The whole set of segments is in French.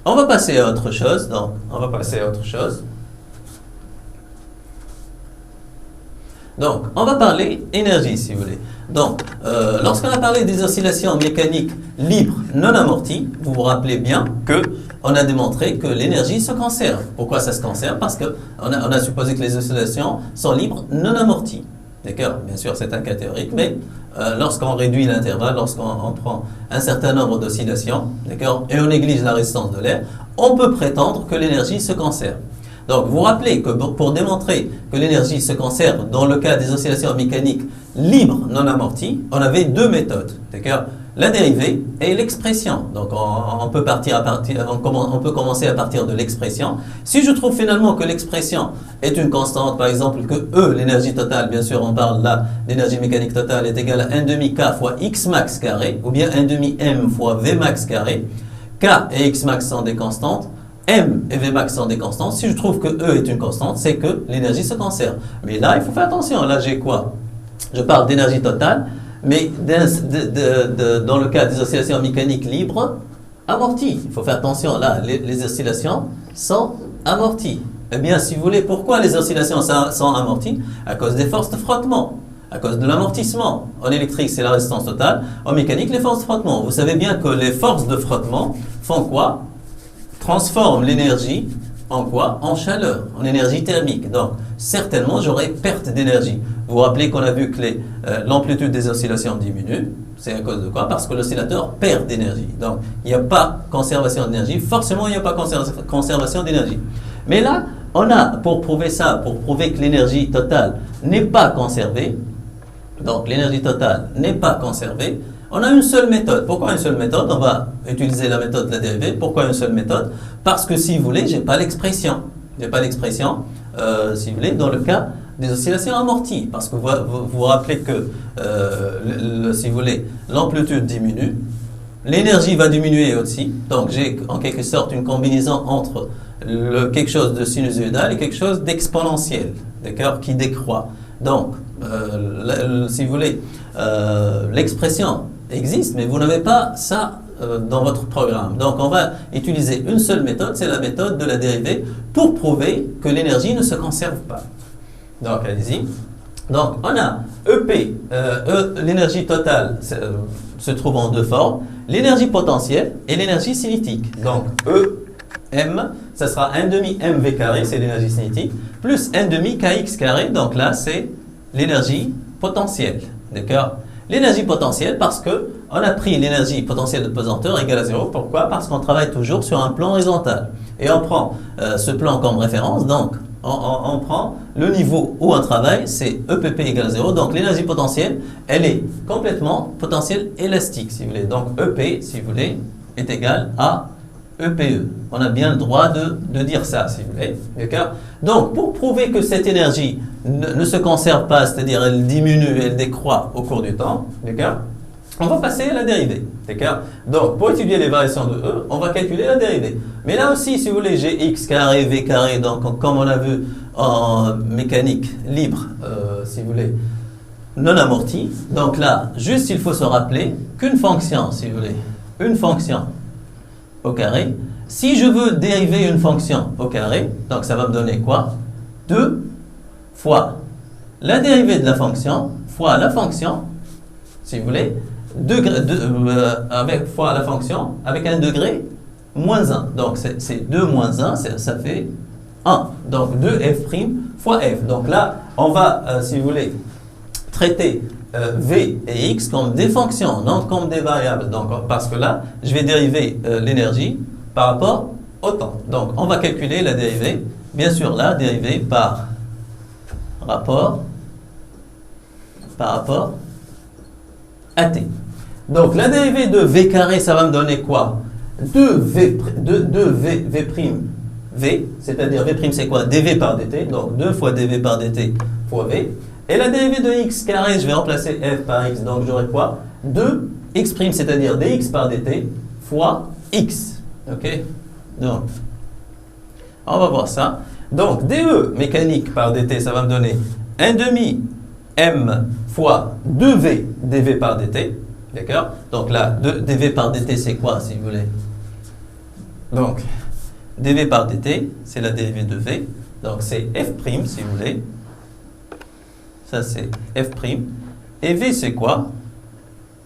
On va passer à autre chose. Donc, on va passer à autre chose. Donc, on va parler énergie, si vous voulez. Donc, lorsqu'on a parlé des oscillations mécaniques libres non amorties, vous vous rappelez bien que on a démontré que l'énergie se conserve. Pourquoi ça se conserve? Parce qu'on a supposé que les oscillations sont libres non amorties. D'accord? Bien sûr, c'est un cas théorique, mais lorsqu'on réduit l'intervalle, lorsqu'on prend un certain nombre d'oscillations, d'accord, et on néglige la résistance de l'air, on peut prétendre que l'énergie se conserve. Donc, vous vous rappelez que pour démontrer que l'énergie se conserve dans le cas des oscillations mécaniques libres non amorties, on avait deux méthodes, d'accord? La dérivée et l'expression. Donc, on peut commencer à partir de l'expression. Si je trouve finalement que l'expression est une constante, par exemple que E, l'énergie totale, bien sûr, on parle là d'énergie mécanique totale, est égale à 1 demi K fois X max carré, ou bien 1 demi M fois V max carré. K et X max sont des constantes. M et V max sont des constantes. Si je trouve que E est une constante, c'est que l'énergie se conserve. Mais là, il faut faire attention. Là, j'ai quoi? Je parle d'énergie totale, mais dans le cas des oscillations mécaniques libres, amorties. Il faut faire attention. Là, les oscillations sont amorties. Eh bien, si vous voulez, pourquoi les oscillations sont amorties? À cause des forces de frottement, à cause de l'amortissement. En électrique, c'est la résistance totale. En mécanique, les forces de frottement. Vous savez bien que les forces de frottement font quoi? Transforme l'énergie en quoi? En chaleur, en énergie thermique. Donc, certainement, j'aurai perte d'énergie. Vous vous rappelez qu'on a vu que l'amplitude des oscillations diminue. C'est à cause de quoi? Parce que l'oscillateur perd d'énergie. Donc, il n'y a pas conservation d'énergie. Forcément, il n'y a pas conservation d'énergie. Mais là, on a, pour prouver ça, pour prouver que l'énergie totale n'est pas conservée, donc l'énergie totale n'est pas conservée, on a une seule méthode. Pourquoi une seule méthode? On va utiliser la méthode de la dérivée. Pourquoi une seule méthode? Parce que si vous voulez, je n'ai pas l'expression. Je n'ai pas l'expression, si vous voulez, dans le cas des oscillations amorties. Parce que vous vous rappelez que, si vous voulez, l'amplitude diminue. L'énergie va diminuer aussi. Donc, j'ai en quelque sorte une combinaison entre quelque chose de sinusoïdal et quelque chose d'exponentiel, d'accord, qui décroît. Donc, si vous voulez, l'expression existe, mais vous n'avez pas ça dans votre programme. Donc, on va utiliser une seule méthode, c'est la méthode de la dérivée, pour prouver que l'énergie ne se conserve pas. Donc, allez-y. Donc, on a EP, l'énergie totale se trouve en deux formes, l'énergie potentielle et l'énergie cinétique. Donc, M, ça sera 1 demi mv carré, c'est l'énergie cinétique, plus 1 demi kx carré, donc là, c'est l'énergie potentielle. D'accord? L'énergie potentielle, parce que on a pris l'énergie potentielle de pesanteur égale à 0. Pourquoi? Parce qu'on travaille toujours sur un plan horizontal. Et on prend ce plan comme référence, donc on prend le niveau où on travaille, c'est EPP égale à 0. Donc l'énergie potentielle, elle est complètement potentielle élastique, si vous voulez. Donc EP, si vous voulez, est égal à EPE. On a bien le droit de dire ça, si vous voulez. D'accord? Donc, pour prouver que cette énergie ne se conserve pas, c'est-à-dire elle diminue, elle décroît au cours du temps, d'accord? On va passer à la dérivée, d'accord? Donc, pour étudier les variations de E, on va calculer la dérivée. Mais là aussi, si vous voulez, j'ai x carré, v carré, donc comme on a vu en mécanique libre, si vous voulez, non amortie. Donc là, juste il faut se rappeler qu'une fonction, si vous voulez, une fonction au carré. Si je veux dériver une fonction au carré, donc ça va me donner quoi? 2 fois la dérivée de la fonction fois la fonction, si vous voulez, avec fois la fonction avec un degré moins 1. Donc c'est 2 moins 1, ça fait 1. Donc 2f' fois f. Donc là, on va, si vous voulez, traiter v et x comme des fonctions, non comme des variables. Donc, parce que là, je vais dériver l'énergie par rapport au temps. Donc, on va calculer la dérivée. Bien sûr, la dérivée par rapport à t. Donc, la dérivée de v carré, ça va me donner quoi? 2v', c'est-à-dire v', c'est quoi? dv par dt. Donc, 2 fois dv par dt fois v. Et la dérivée de x carré, je vais remplacer f par x, donc j'aurai quoi? 2x', c'est-à-dire dx par dt, fois x. Ok? Donc, on va voir ça. Donc, dE mécanique par dt, ça va me donner 1 demi m fois 2v dv par dt. D'accord? Donc là, dv par dt, c'est quoi, si vous voulez? Donc, dv par dt, c'est la dérivée de v. Donc, c'est f' si vous voulez. Ça, c'est f'. Et v, c'est quoi?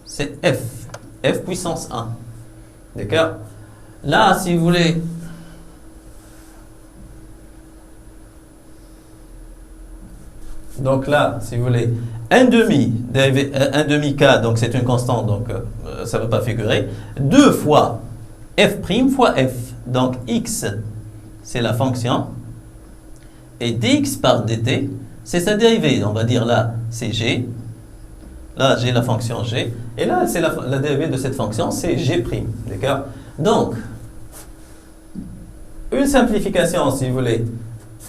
C'est f. F puissance 1. D'accord? Là, si vous voulez... Donc là, si vous voulez, 1,5 k, donc c'est une constante, donc ça ne peut pas figurer. 2 fois f' fois f. Donc x, c'est la fonction. Et dx par dt, c'est sa dérivée. On va dire là, c'est g. Là, j'ai la fonction g. Et là, c'est la dérivée de cette fonction, c'est g'. D'accord? Donc, une simplification, si vous voulez.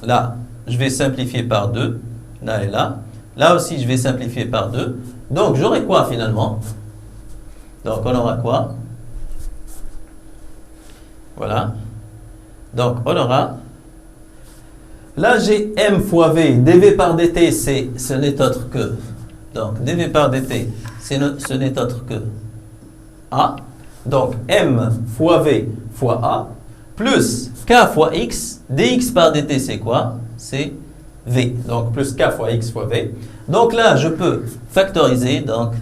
Là, je vais simplifier par 2. Là et là. Là aussi, je vais simplifier par 2. Donc, j'aurai quoi finalement? Donc, on aura quoi? Voilà. Donc, on aura... Là, j'ai m fois v. dv par dt, ce n'est autre que... Donc, dv par dt, ce n'est autre que a. Donc, m fois v fois a, plus k fois x. dx par dt, c'est quoi? C'est v. Donc, plus k fois x fois v. Donc là, je peux factoriser. Donc,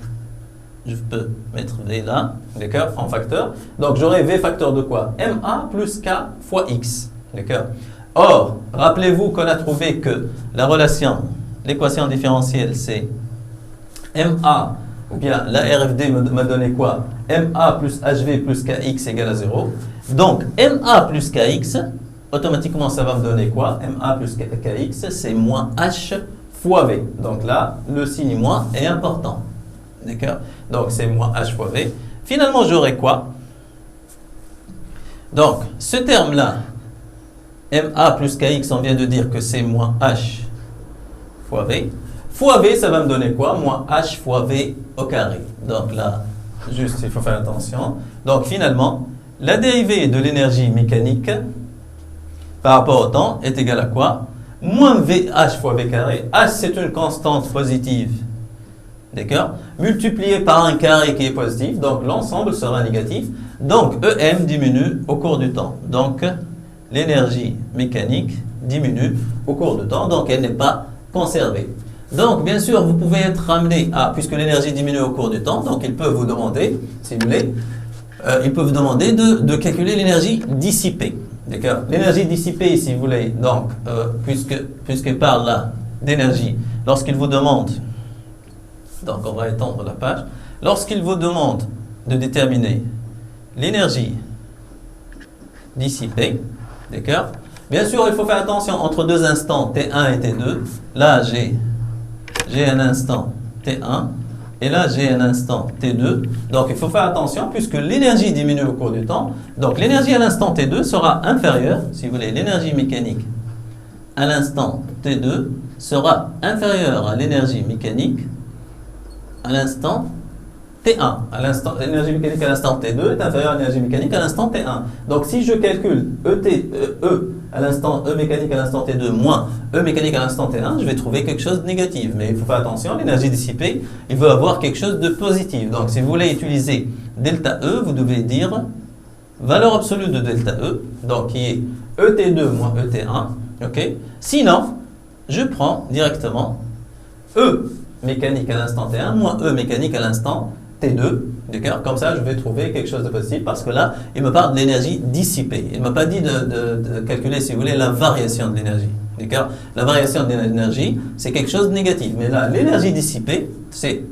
je peux mettre v là, d'accord, en facteur. Donc, j'aurai v facteur de quoi? ma plus k fois x, d'accord. Or, rappelez-vous qu'on a trouvé que la relation, l'équation différentielle, c'est ma, ou bien la RFD m'a donné quoi? ma plus hv plus kx égale à 0. Donc, ma plus kx, automatiquement, ça va me donner quoi? ma plus kx, c'est moins h fois v. Donc là, le signe moins est important. D'accord? Donc, c'est moins h fois v. Finalement, j'aurai quoi? Donc, ce terme-là, ma plus kx, on vient de dire que c'est moins h fois v. Fois v, ça va me donner quoi? Moins h fois v au carré. Donc là, juste, il faut faire attention. Donc finalement, la dérivée de l'énergie mécanique par rapport au temps est égale à quoi? Moins vh fois v carré. H, c'est une constante positive. D'accord? Multiplié par un carré qui est positif. Donc l'ensemble sera négatif. Donc EM diminue au cours du temps. Donc l'énergie mécanique diminue au cours du temps. Donc elle n'est pas conservée. Donc bien sûr, vous pouvez être amené à, puisque l'énergie diminue au cours du temps, donc ils peuvent vous demander, si vous voulez, ils peuvent vous demander de calculer l'énergie dissipée. D'accord? L'énergie dissipée, si vous voulez, donc, puisqu'il parle là d'énergie, lorsqu'il vous demande, donc on va étendre la page, lorsqu'il vous demande de déterminer l'énergie dissipée, d'accord? Bien sûr, il faut faire attention entre deux instants, T1 et T2. Là, j'ai un instant T1 et là, j'ai un instant T2. Donc, il faut faire attention puisque l'énergie diminue au cours du temps. Donc, l'énergie à l'instant T2 sera inférieure, si vous voulez, l'énergie mécanique à l'instant T2 sera inférieure à l'énergie mécanique à l'instant T1. L'énergie mécanique à l'instant T2 est inférieure à l'énergie mécanique à l'instant T1. Donc, si je calcule E mécanique à l'instant T2 moins E mécanique à l'instant T1, je vais trouver quelque chose de négatif. Mais il faut faire attention, l'énergie dissipée, il veut avoir quelque chose de positif. Donc, si vous voulez utiliser delta E, vous devez dire valeur absolue de delta E, donc qui est ET2 moins ET1. Okay? Sinon, je prends directement E mécanique à l'instant T1 moins E mécanique à l'instant T2, d'accord? Comme ça, je vais trouver quelque chose de positif parce que là, il me parle de l'énergie dissipée. Il ne m'a pas dit de calculer, si vous voulez, la variation de l'énergie, d'accord? La variation de l'énergie, c'est quelque chose de négatif. Mais là, l'énergie dissipée, c'est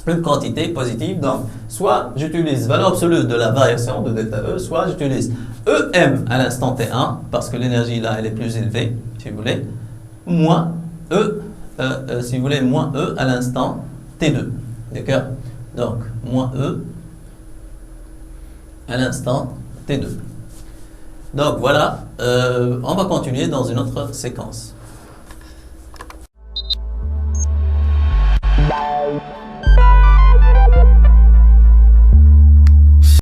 une quantité positive. Donc, soit j'utilise valeur absolue de la variation de delta E, soit j'utilise EM à l'instant T1, parce que l'énergie là, elle est plus élevée, si vous voulez, moins E, si vous voulez, moins E à l'instant T2, d'accord? Donc, moins E à l'instant T2. Donc, voilà, on va continuer dans une autre séquence.